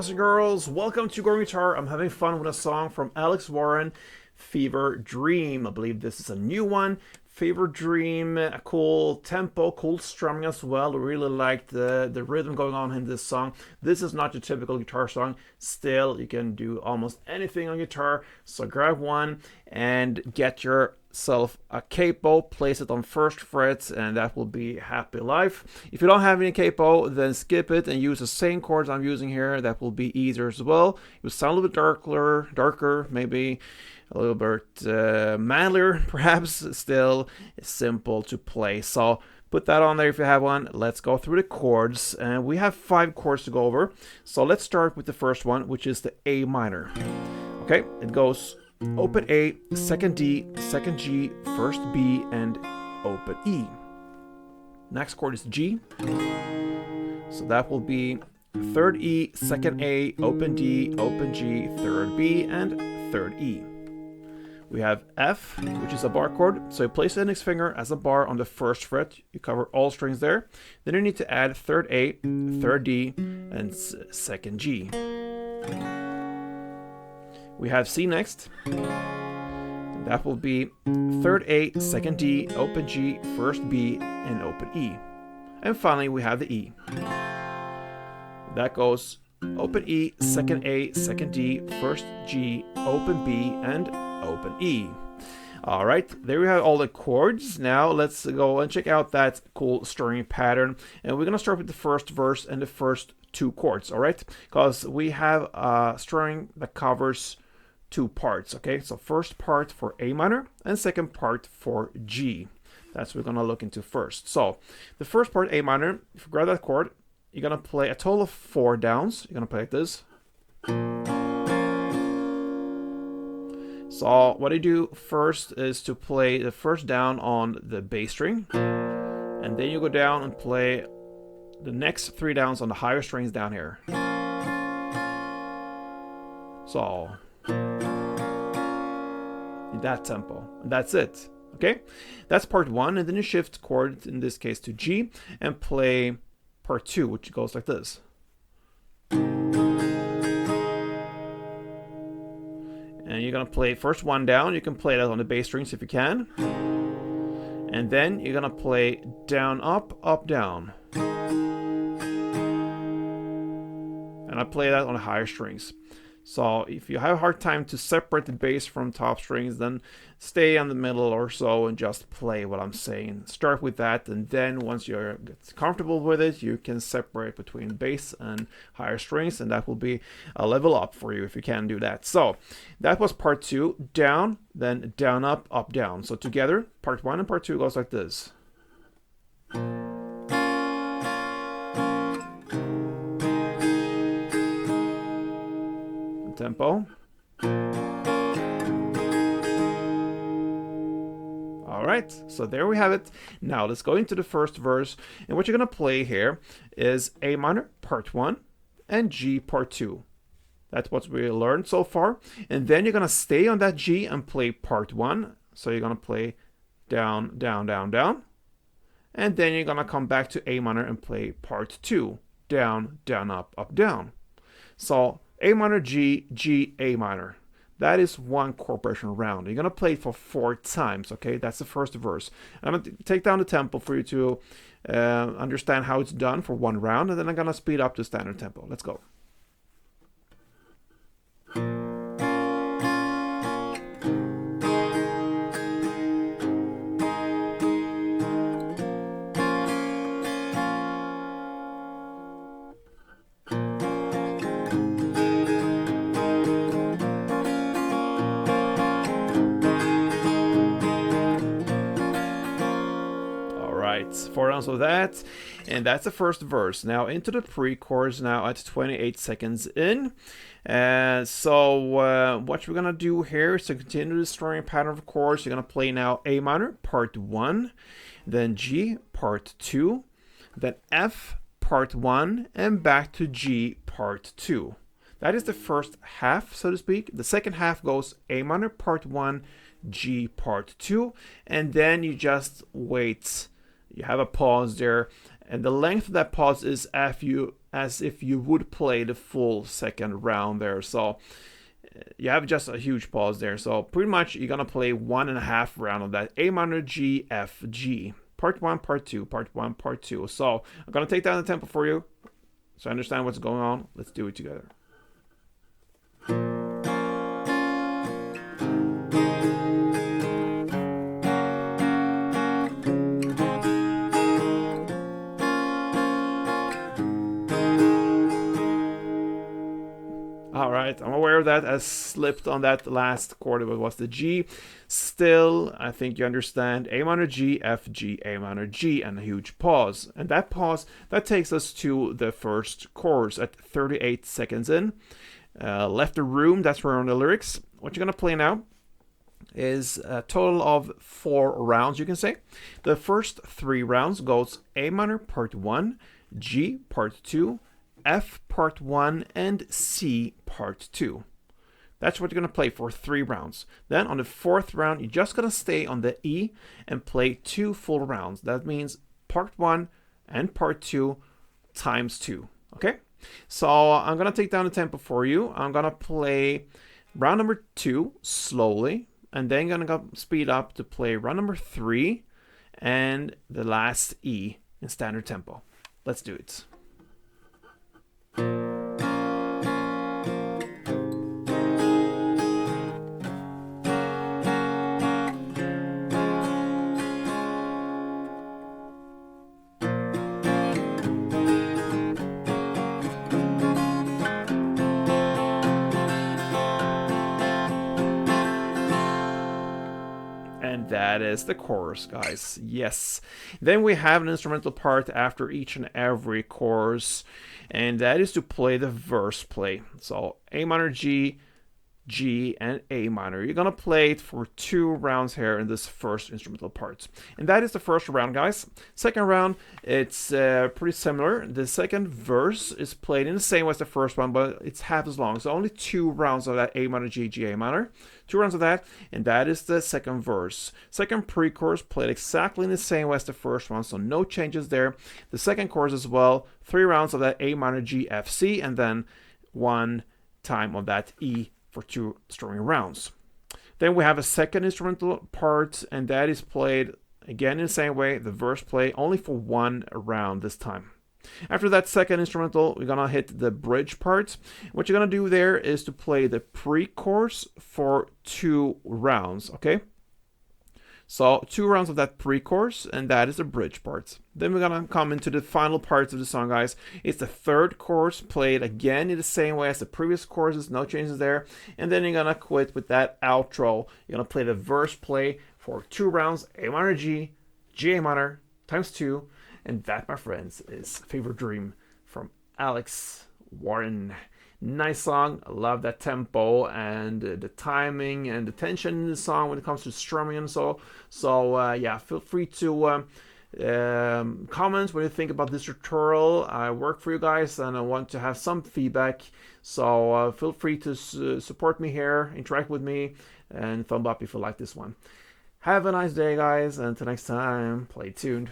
boys and girls? Welcome to Gruvgear Guitar. I'm having fun with a song from Alex Warren, Fever Dream. I believe this is a new one. Fever Dream, a cool tempo, cool strumming as well. I really like the rhythm going on in this song. This is not your typical guitar song. Still, you can do almost anything on guitar. So grab one and get yourself a capo, place it on first fret, and that will be happy life. If you don't have any capo, then skip it and use the same chords I'm using here. That will be easier as well. It will sound a little bit darker, maybe a little bit manlier, perhaps. Still simple to play. So put that on there if you have one. Let's go through the chords, and we have 5 chords to go over. So let's start with the first one, which is the A minor. Okay, it goes open A, second D, second G, first B, and open E. Next chord is G. So that will be third E, second A, open D, open G, third B, and third E. We have F, which is a bar chord. So you place the index finger as a bar on the first fret. You cover all strings there. Then you need to add third A, third D, and second G. We have C next. That will be third A, second D, open G, first B, and open E. And finally, we have the E. That goes open E, second A, second D, first G, open B, and open E. All right, there we have all the chords. Now let's go and check out that cool strumming pattern. And we're gonna start with the first verse and the first 2 chords, all right? Because we have a strumming that covers 2 parts, okay? So first part for A minor and second part for G. That's what we're gonna look into first. So the first part, A minor, if you grab that chord, you're gonna play a total of 4 downs. You're gonna play like this. So what I do first is to play the first down on the bass string, and then you go down and play the next 3 downs on the higher strings down here. So in that tempo, and that's it. Okay, that's part 1, and then you shift chord, in this case to G, and play part 2, which goes like this. And you're gonna play first 1 down. You can play that on the bass strings if you can. And then you're gonna play down, up, up, down. And I play that on the higher strings. So if you have a hard time to separate the bass from top strings, then stay in the middle or so and just play what I'm saying. Start with that, and then once you're comfortable with it, you can separate between bass and higher strings, and that will be a level up for you if you can do that. So that was part 2, down, then down, up, down. So together, part 1 and part 2 goes like this. Tempo. All right, so there we have it. Now let's go into the first verse, and what you're gonna play here is A minor part 1 and G part 2. That's what we learned so far, and then you're gonna stay on that G and play part 1. So you're gonna play down, down, down, down, and then you're gonna come back to A minor and play part 2, down, down, up, down. So A minor, G, G, A minor. That is 1 chord progression round. You're gonna play it for 4 times, okay? That's the first verse. I'm gonna take down the tempo for you to understand how it's done for 1 round, and then I'm gonna speed up the standard tempo. Let's go. Right, 4 rounds of that, and that's the first verse. Now into the pre-chorus now at 28 seconds in. So what we're gonna do here is to continue the strumming pattern of chords. You're gonna play now A minor part 1, then G part 2, then F part 1, and back to G part 2. That is the first half, so to speak. The second half goes A minor part 1, G part 2, and then you just wait. You have a pause there, and the length of that pause is after you as if you would play the full second round there. So you have just a huge pause there. So pretty much you're gonna play 1.5 round of that A minor, G, F, G. Part 1, part 2, part 1, part 2. So I'm gonna take down the tempo for you so I understand what's going on. Let's do it together. Alright, I'm aware that I slipped on that last chord, it was the G. Still, I think you understand A minor, G, F, G, A minor, G, and a huge pause. And that pause, that takes us to the first chorus at 38 seconds in. Left the room, that's where on the lyrics. What you're gonna play now is a total of 4 rounds, you can say. The first 3 rounds goes A minor part 1, G part 2, F part 1, and C part 2. That's what you're going to play for 3 rounds. Then on the 4th round, you're just going to stay on the E and play 2 full rounds. That means part 1 and part 2 times 2. Okay? So I'm going to take down the tempo for you. I'm going to play round number 2 slowly, and then going to speed up to play round number 3 and the last E in standard tempo. Let's do it. And that is the chorus, guys. Yes. Then we have an instrumental part after each and every chorus, and that is to play the verse play. So A minor, G, G, and A minor. You're gonna play it for 2 rounds here in this first instrumental part. And that is the first round, guys. Second round, it's pretty similar. The second verse is played in the same way as the first one, but it's half as long. So only 2 rounds of that A minor, G, G, A minor. 2 rounds of that, and that is the second verse. Second pre-chorus played exactly in the same way as the first one, so no changes there. The second chorus as well, 3 rounds of that A minor, G, F, C, and then 1 time of that E for 2 strumming rounds. Then we have a second instrumental part, and that is played again in the same way, the verse play, only for 1 round this time. After that second instrumental, we're gonna hit the bridge part. What you're gonna do there is to play the pre-chorus for 2 rounds, okay? So 2 rounds of that pre-chorus, and that is the bridge part. Then we're gonna come into the final parts of the song, guys. It's the third chorus played again in the same way as the previous choruses, no changes there. And then you're gonna quit with that outro. You're gonna play the verse play for 2 rounds, A minor, G, G, A minor, times 2. And that, my friends, is Favorite Dream from Alex Warren. Nice song. I love that tempo and the timing and the tension in the song when it comes to strumming and so. So yeah, feel free to comment what you think about this tutorial. I work for you guys and I want to have some feedback. So feel free to support me here, interact with me, and thumb up if you like this one. Have a nice day, guys, and until next time, play tuned.